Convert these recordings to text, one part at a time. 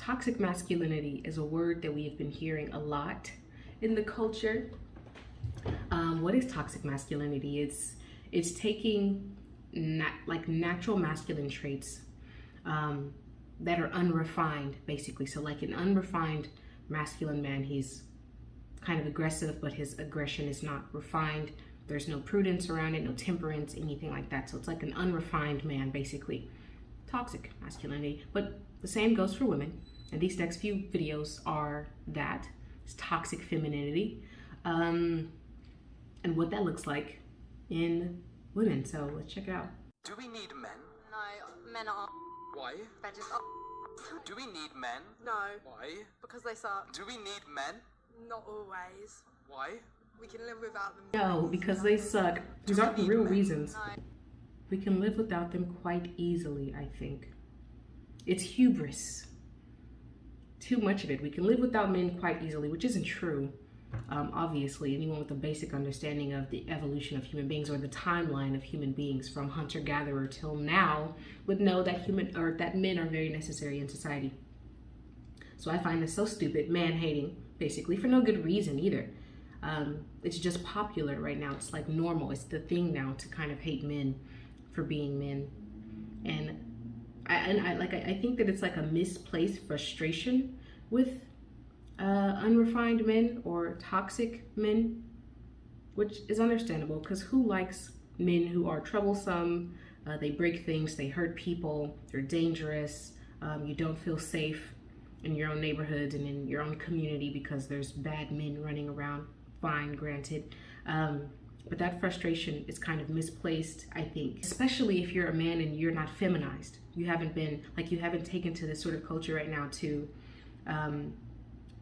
Toxic masculinity is a word that we have been hearing a lot in the culture. What is toxic masculinity? It's taking natural masculine traits that are unrefined, basically. So like an unrefined masculine man, he's kind of aggressive, but his aggression is not refined. There's no prudence around it, no temperance, anything like that. So it's like an unrefined man, basically. Toxic masculinity. But the same goes for women. And these next few videos are that. It's toxic femininity. And what that looks like in women. So let's check it out. Do we need men? No, men are. Why? They're just. Do we need men? No. Why? Because they suck. Do we need men? Not always. Why? We can live without them. No, because they suck. These aren't the real reasons. No. We can live without them quite easily, I think. It's hubris. Too much of it. We can live without men quite easily, which isn't true. Obviously, anyone with a basic understanding of the evolution of human beings or the timeline of human beings from hunter-gatherer till now would know that men are very necessary in society. So I find this so stupid, man-hating, basically, for no good reason either. It's just popular right now. It's like normal. It's the thing now to kind of hate men for being men. And I think that it's like a misplaced frustration with unrefined men or toxic men, which is understandable because who likes men who are troublesome? They break things, they hurt people, they're dangerous. You don't feel safe in your own neighborhood and in your own community because there's bad men running around. Fine, granted. But that frustration is kind of misplaced, I think, especially if you're a man and you're not feminized. You haven't taken to this sort of culture right now to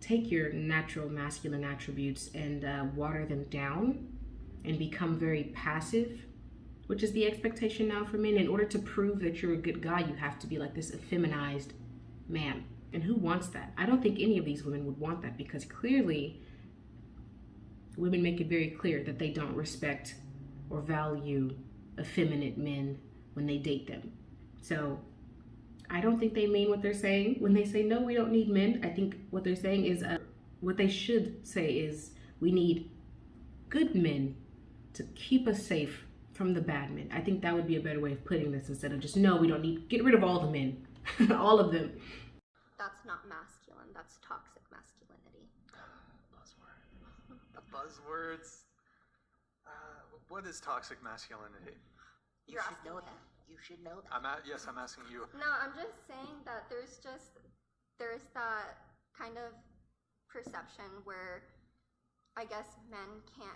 take your natural masculine attributes and water them down and become very passive, which is the expectation now for men. In order to prove that you're a good guy, you have to be like this effeminized man. And who wants that? I don't think any of these women would want that because clearly women make it very clear that they don't respect or value effeminate men when they date them. So I don't think they mean what they're saying when they say, no, we don't need men. I think what they're saying is, what they should say is, we need good men to keep us safe from the bad men. I think that would be a better way of putting this instead of just, no, we don't need, get rid of all the men, all of them. That's not masculine, that's toxic masculinity. Buzzword. The buzzwords. What is toxic masculinity? You should know that. You should know that. Yes, I'm asking you. No, I'm just saying that there's that kind of perception where I guess men can't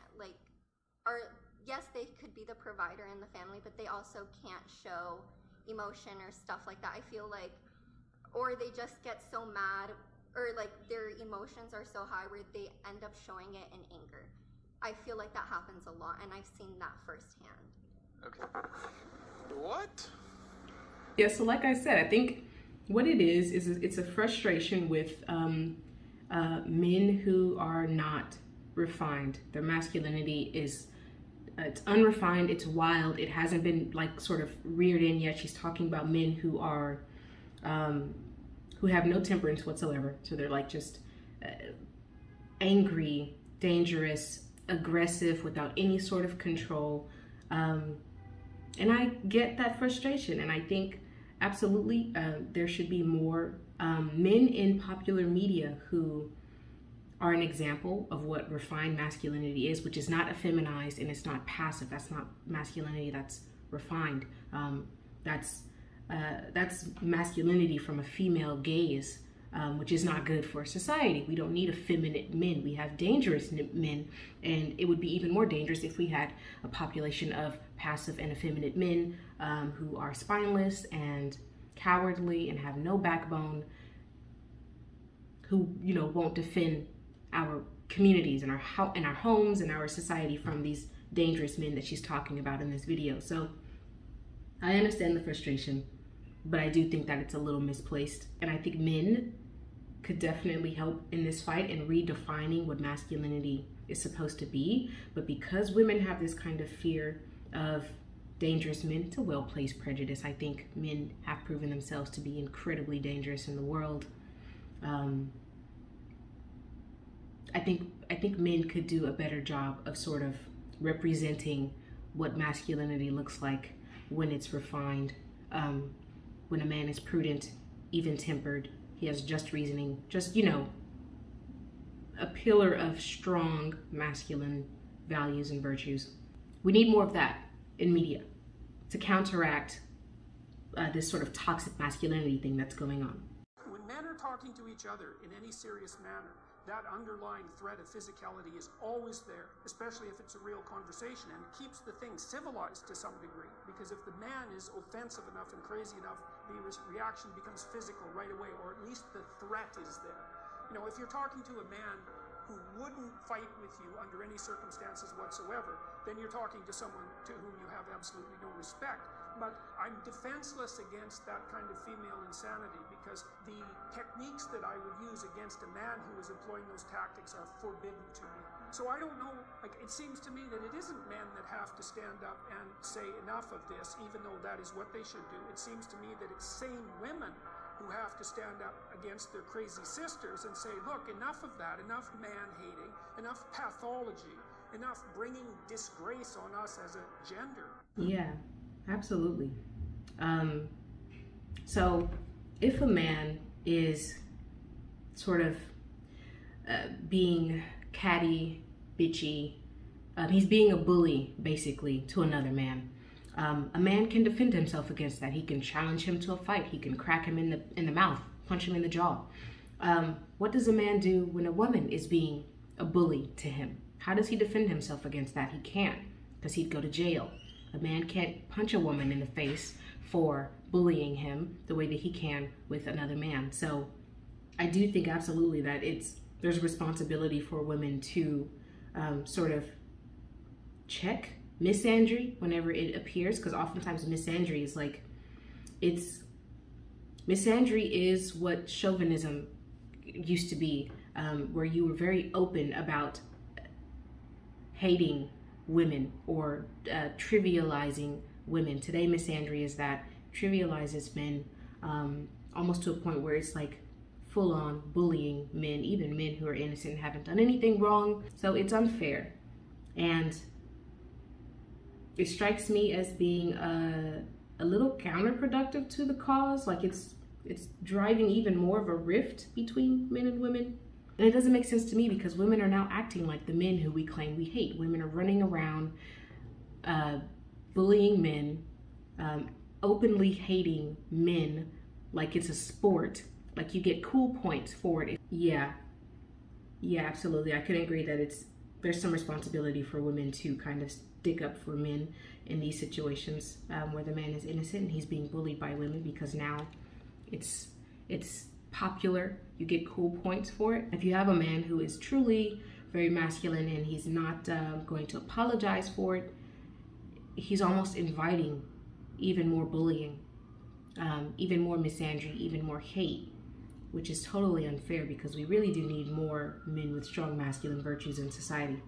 yes, they could be the provider in the family, but they also can't show emotion or stuff like that. I feel like, or they just get so mad or like their emotions are so high where they end up showing it in anger. I feel like that happens a lot and I've seen that firsthand. Okay. What? Yeah, so like I said, I think what it is it's a frustration with men who are not refined. Their masculinity is it's unrefined, it's wild, it hasn't been like sort of reared in yet. She's talking about men who are who have no temperance whatsoever. So they're like just angry, dangerous, aggressive, without any sort of control. And I get that frustration, and I think absolutely there should be more men in popular media who are an example of what refined masculinity is, which is not effeminized and it's not passive. That's not masculinity, that's refined. That's masculinity from a female gaze, which is not good for society. We don't need effeminate men. We have dangerous men, and it would be even more dangerous if we had a population of passive and effeminate men who are spineless and cowardly and have no backbone, who won't defend our communities and our homes and our society from these dangerous men that she's talking about in this video. So I understand the frustration, but I do think that it's a little misplaced, and I think men could definitely help in this fight in redefining what masculinity is supposed to be. But because women have this kind of fear of dangerous men, it's a well-placed prejudice. I think men have proven themselves to be incredibly dangerous in the world. I think men could do a better job of sort of representing what masculinity looks like when it's refined, when a man is prudent, even-tempered, he has just reasoning, just, you know, a pillar of strong masculine values and virtues. We need more of that in media to counteract this sort of toxic masculinity thing that's going on. When men are talking to each other in any serious manner, that underlying threat of physicality is always there, especially if it's a real conversation, and it keeps the thing civilized to some degree, because if the man is offensive enough and crazy enough, the reaction becomes physical right away, or at least the threat is there. You know, if you're talking to a man who wouldn't fight with you under any circumstances whatsoever, then you're talking to someone to whom you have absolutely no respect. But I'm defenseless against that kind of female insanity, because the techniques that I would use against a man who is employing those tactics are forbidden to me. So I don't know, like, it seems to me that it isn't men that have to stand up and say enough of this, even though that is what they should do. It seems to me that it's sane women who have to stand up against their crazy sisters and say, look, enough of that, enough man-hating, enough pathology, enough bringing disgrace on us as a gender. Yeah, absolutely. So if a man is sort of being catty, bitchy, he's being a bully, basically, to another man. A man can defend himself against that. He can challenge him to a fight. He can crack him in the mouth, punch him in the jaw. What does a man do when a woman is being a bully to him? How does he defend himself against that? He can't, because he'd go to jail. A man can't punch a woman in the face for bullying him the way that he can with another man. So I do think absolutely that there's a responsibility for women to sort of check misandry whenever it appears, because oftentimes misandry is like, misandry is what chauvinism used to be, where you were very open about hating women or trivializing women. Today, misandry is that trivializes men almost to a point where it's like full-on bullying men, even men who are innocent and haven't done anything wrong. So it's unfair, and it strikes me as being a little counterproductive to the cause. Like it's driving even more of a rift between men and women. And it doesn't make sense to me, because women are now acting like the men who we claim we hate. Women are running around bullying men, openly hating men like it's a sport, like you get cool points for it. Yeah, absolutely. I couldn't agree that there's some responsibility for women to kind of stick up for men in these situations where the man is innocent and he's being bullied by women, because now it's popular. You get cool points for it. If you have a man who is truly very masculine and he's not going to apologize for it, he's almost inviting even more bullying, even more misandry, even more hate, which is totally unfair, because we really do need more men with strong masculine virtues in society.